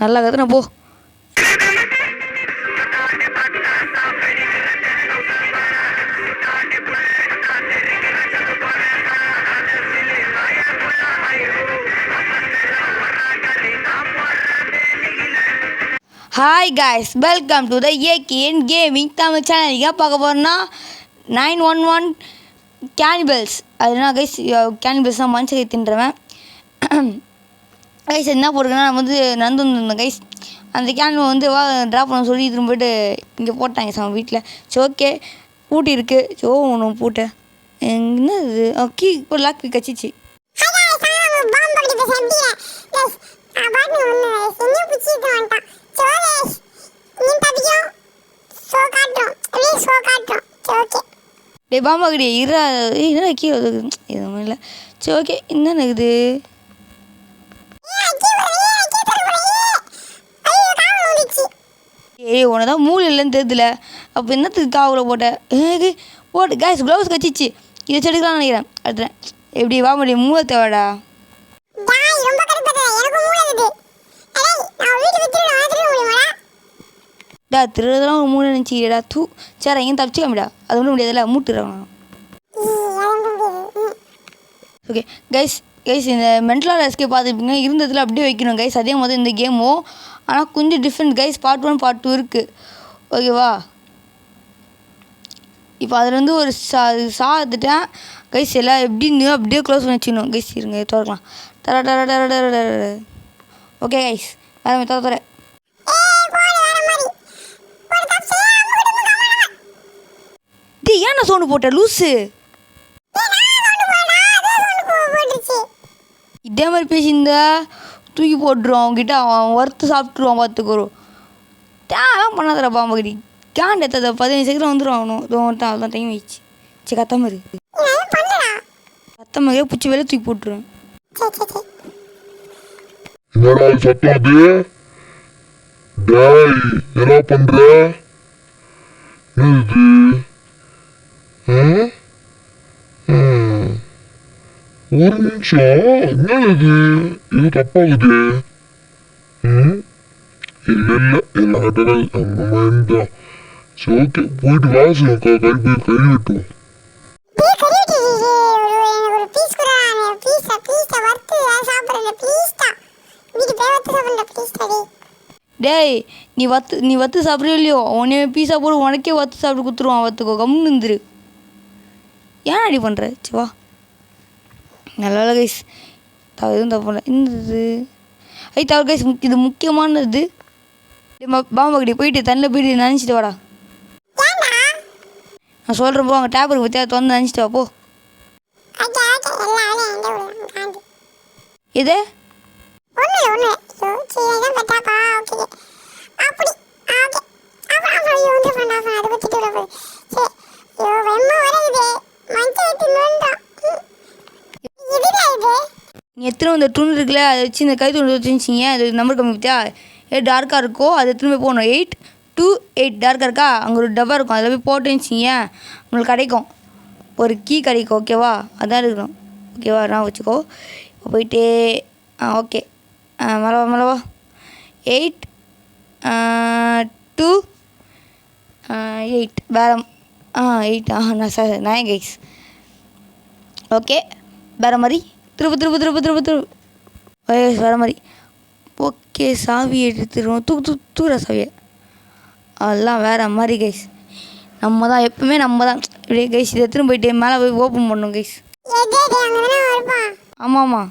நல்லா கத்துன போ. Hi guys, welcome to the AKN gaming Tamil channel. ஏன் பார்க்க போகிறோன்னா 911 கேனிபல்ஸ். அதுனா கைஸ் கேனிபல்ஸ் தான் மனுஷ தின்றவன். கைஸ் என்ன போட்டிருக்கேன்னா நம்ம நடந்து வந்துருந்தோம் கைஸ். அந்த கேனிபல் ட்ராப் பண்ண சொல்லி திரும்ப போய்ட்டு இங்கே போட்டாங்க சார் வீட்டில். சரி ஓகே பூட்டி இருக்குது. ஒன்று பூட்டேன். என்ன இது கீ இப்போ லாக் கீ கச்சிச்சு. டே பாம்பா கிடையாது இரா. என்ன கீழே எதுவும் இல்லை. சரி ஓகே என்ன இருக்குது. ஏய் உன தான் மூளை இல்லைன்னு தெரியுதுல. அப்போ என்னத்துக்கு காவில் போட்டேன் போட்டு கேஸ் க்ளவுஸ் கச்சிச்சு. இதை செடுக்கலாம்னு நினைக்கிறேன். அடுத்துறேன் எப்படி வா முடியும் மூளை தேவைடா. டா திருடலாம் ஒரு மூணு நினச்சிடா தூ. சரி எங்கேயும் தப்பிச்சிக்காமடா. அது ஒன்றும் முடியாதுல்ல மூட்டுறாங்க. ஓகே கைஸ் இந்த மென்டலாக எஸ்கேப் பார்த்துருப்பீங்க. இருந்ததில் அப்படியே வைக்கணும் கைஸ். அதே மாதிரி இந்த கேமும் ஆனால் கொஞ்சம் டிஃப்ரெண்ட் கைஸ். பார்ட் 1 பார்ட் 2 இருக்குது. ஓகேவா. இப்போ அதில் ஒரு சாத்துட்டேன் கைஸ். எல்லாம் எப்படின்னு அப்படியே க்ளோஸ் பண்ணி வச்சுக்கணும் கைஸ். இருங்க திறக்கலாம். தர டர டர டர டர. ஓகே கைஸ் வேறு தர. ஏன் நான் சவுண்டு போட்டேன் லூஸு. இதே மாதிரி பேசியிருந்தா தூக்கி போட்டுருவான் அவங்ககிட்ட. அவன் வறுத்து சாப்பிட்ருவான் பார்த்துக்குறோம். தேவைலாம் பண்ணாதடா பாம்பகடி. கேண்ட் எத்ததை 15 செகண்ட் வந்துடும். அவனும் அதான் டைம் ஆயிடுச்சு. சரி கத்தமாரி கத்தமாரியே பிடிச்சி வேலை தூக்கி போட்டுருவேன். என்ன பண்ற ஒரு நிமிஷம். என்னது இது தப்பாகுது. இல்லை எல்லா கட்டங்கள் நம்ம மைண்ட். சரி ஓகே போயிட்டு வாசம் கறி வெட்டுவோம். டேய் நீ வத்து சாப்பிட்றியோ இல்லையோ உன்னே பீஸா போடு. உனக்கே வத்து சாப்பிட்டு கொடுத்துருவான். வத்துக்கோ கம்னு இருந்துரு. ஏன் அடி பண்ணுற சிவா. நல்ல வேலை கைஸ். எதுவும் தப்பு பண்ணல. இந்த தவறு கைஸ். இது முக்கியமானது. பாம்பகடி போயிட்டு தண்ணியில் போயிட்டு நினச்சிட்டு வாடா. நான் சொல்கிறேன் போ. அங்கே டேப் இருக்கு பற்றியா திறந்து நினச்சிட்டு வா போ. எது நீ எத்தனை இந்த துணி இருக்குல்ல அதை வச்சு இந்த கை துணி வச்சுச்சிங்க. அது நம்பர் கம்மி பற்றியா டார்க்காக இருக்கோ அது எத்தனை போகணும். 828 டார்க்காக இருக்கா. அங்கே ஒரு டப்பா இருக்கும். அதில் போய் போட்டுச்சிங்க உங்களுக்கு கிடைக்கும். ஒரு கீ கிடைக்கும். ஓகேவா. அதான் இருக்கணும். ஓகேவா நான் வச்சுக்கோ. இப்போ போயிட்டு ஓகே மலவா 828 வேறு 8 நான் கைஸ். ஓகே வேறு மாதிரி திரும்ப வேறு மாதிரி. ஓகே சாவி எடுத்துருவோம். தூர சாவியை அதெல்லாம் வேறு மாதிரி கைஸ். நம்ம தான் எப்பவுமே நம்ம தான் இப்படியே கைஸ். இதை எடுத்துன்னு போயிட்டு மேலே போய் ஓப்பன் பண்ணணும் கைஸ். ஆமாம்மா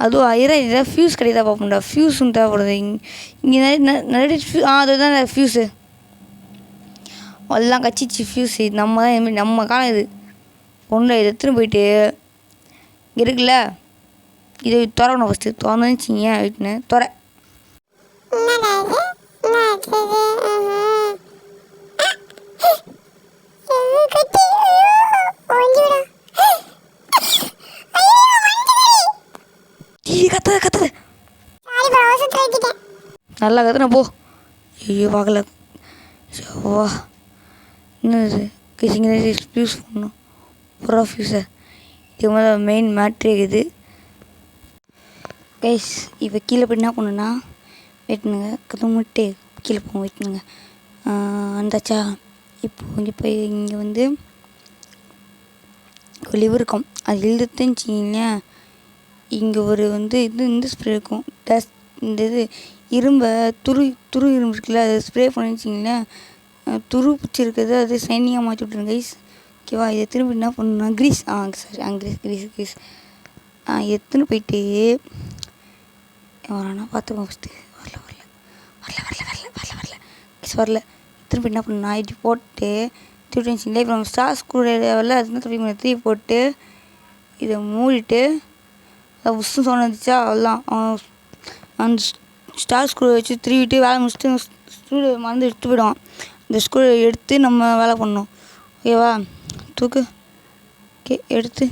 அதுவும் இதை ஃபியூஸ் கிடையாது பார்ப்போம்டா. ஃபியூஸுன்னு தேவைப்படுது இங்கே நிறைய அதுதான் ஃபியூஸு எல்லாம் கச்சிச்சு ஃபியூஸ். இது நம்ம தான் இதுமாரி நம்ம காலம் இது ஒன்றும். இதை எடுத்துன்னு போயிட்டு இங்கே இருக்குல்ல இதை திறக்கணும். ஃபஸ்ட்டு திறந்துச்சிங்க வீட்டுன்னு திற. கத்துது நல்லா கத்துன போ. ஐயோ பார்க்கல. வா என்னது கிசிங்க ஃபியூஸ் பண்ணணும். பூரா ஃபியூஸை இது மாதிரி மெயின் மேட்ரு இது கைஸ். இப்போ கீழே போய் என்ன பண்ணுன்னா வெயிட் பண்ணுங்க, கதமுட்டு கீழே போங்க, வெயிட் பண்ணுங்க. வந்தாச்சா? இப்போ இங்கே வந்து ஒரு லிவர் இருக்கும், அது இழுத்துன்னு வச்சிங்களேன். இங்கே ஒரு வந்து இந்த ஸ்ப்ரே இருக்கும், டஸ்ட் இந்த இது இரும்பை துரு இரும்பு இருக்குல்ல, அதை ஸ்ப்ரே பண்ணி வச்சிங்களேன், துரு பிடிச்சி இருக்கிறது அது சைனிங்காக மாற்றி விட்ருங்க கைஸ். ஓகேவா? இதை திரும்பி என்ன பண்ணணும்னா கிரீஸ் கிரீஸ் எடுத்துன்னு போயிட்டு வரானா பார்த்துக்கோ ஃபஸ்ட்டு. வரல திரும்பி என்ன பண்ணணும், இப்படி போட்டு திருப்பி வச்சிங்களேன். இப்போ நம்ம ஸ்டார் ஸ்க்ரூ லெவலில் அதுதான் திருப்பி போட்டு இதை மூடிட்டு அதை உசு சொன்னதுச்சா அவ்வளோதான். அந்த ஸ்டார் ஸ்க்ரூ வச்சு திருவிட்டு வேலை முடிச்சுட்டு ஸ்க்ரூ மறந்து எடுத்து போயிடுவான். இந்த ஸ்க்ரூ எடுத்து நம்ம வேலை பண்ணணும். ஓகேவா? தூக்கு. ஓகே, எடுத்து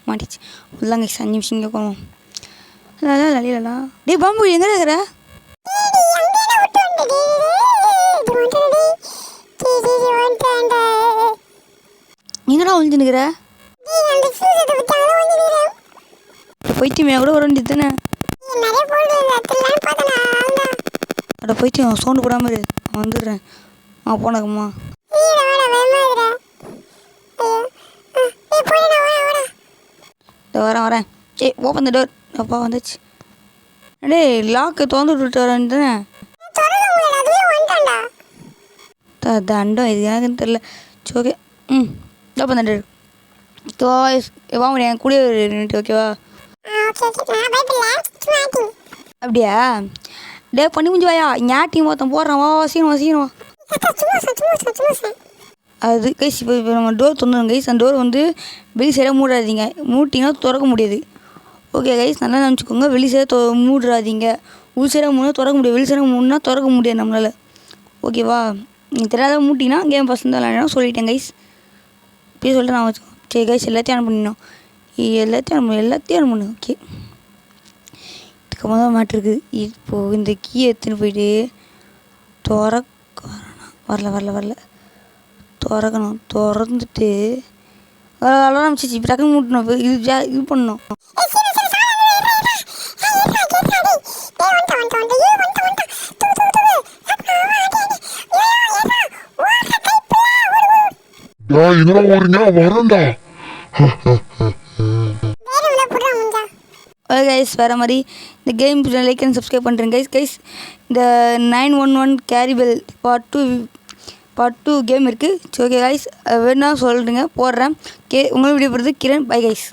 மாட்டிச்சு. அவ்வளோதாங்க 5 நிமிஷம் இங்கே போவோம். லலிலலாம் டே பாம்பு எங்கே இருக்கிற? எங்கடா ஒழிஞ்சுன்னுக்கிற? போயிட்டு மேலே கூட வர வேண்டியது தானே? அட போயிட்டு சவுண்டு போடாமல் இரு, நான் வந்துடுறேன். போனக்கம்மா வரேன். ஏய் ஓப்பன் த டோர். அப்பா வந்துச்சு. அடே லாக்கு திறந்து விட்டுட்டு வரேன் தானே? தண்டம் இது எனக்குன்னு தெரில. சரி ஓகே. Open the door. வா முடியும் என் கூட நின்றுட்டு. ஓகேவா? அப்படியா? டே பண்ணி முடிஞ்சு வாயா, ஞாட்டி மொத்தம் போடுறான். வா சீக்கிரம் வா. அது கைஸ் இப்போ நம்ம டோர் திறந்துடும் கைஸ். அந்த டோர் வந்து வெளி சைடாக மூடாதீங்க, மூட்டிங்கன்னா திறக்க முடியாது. ஓகே கைஸ், நல்லா நினச்சிக்கோங்க. வெளி சைடாக மூடாதீங்க, உள் சைடாக மூணா திறக்க முடியாது, வெளி சைடாக மூணுனா திறக்க முடியாது நம்மளால். ஓகேவா? நீங்கள் தெரியாத மூட்டிங்கன்னா கேம் பசங்க தான் விளையாடணும் சொல்லிட்டேன் கைஸ். இப்படியே சொல்லிட்டு நான் வச்சுக்கோங்க. சரி கைஸ், எல்லாத்தையும் ஆன் பண்ணிடணும். எல்லாத்தையும் ஆன் பண்ணு. ஓகே, இதுக்கப்புறம் தான் மாட்டிருக்கு. இப்போது இந்த கீயை எடுத்துன்னு போயிட்டு வரல திறக்கணும். திறந்துட்டு ஆரம்பிச்சிச்சு. இப்போ டக்குன்னு மூட்டணும். இது பண்ணணும். எங்கடா ஓடுறீங்க? வரேன்டா. ஓகே கைஸ், வேறு மாதிரி இந்த கேம் லைக் அண்ட் சப்ஸ்கிரைப் பண்ணுறேன் கைஸ். இந்த 911 கேரிபெல் பார்ட் 2 கேம் இருக்குது. ஓகே கைஸ், வேணா சொல்லுங்க, போடுறேன். உங்களுக்கு வீடியோ போடுறது கிரண். Bye guys.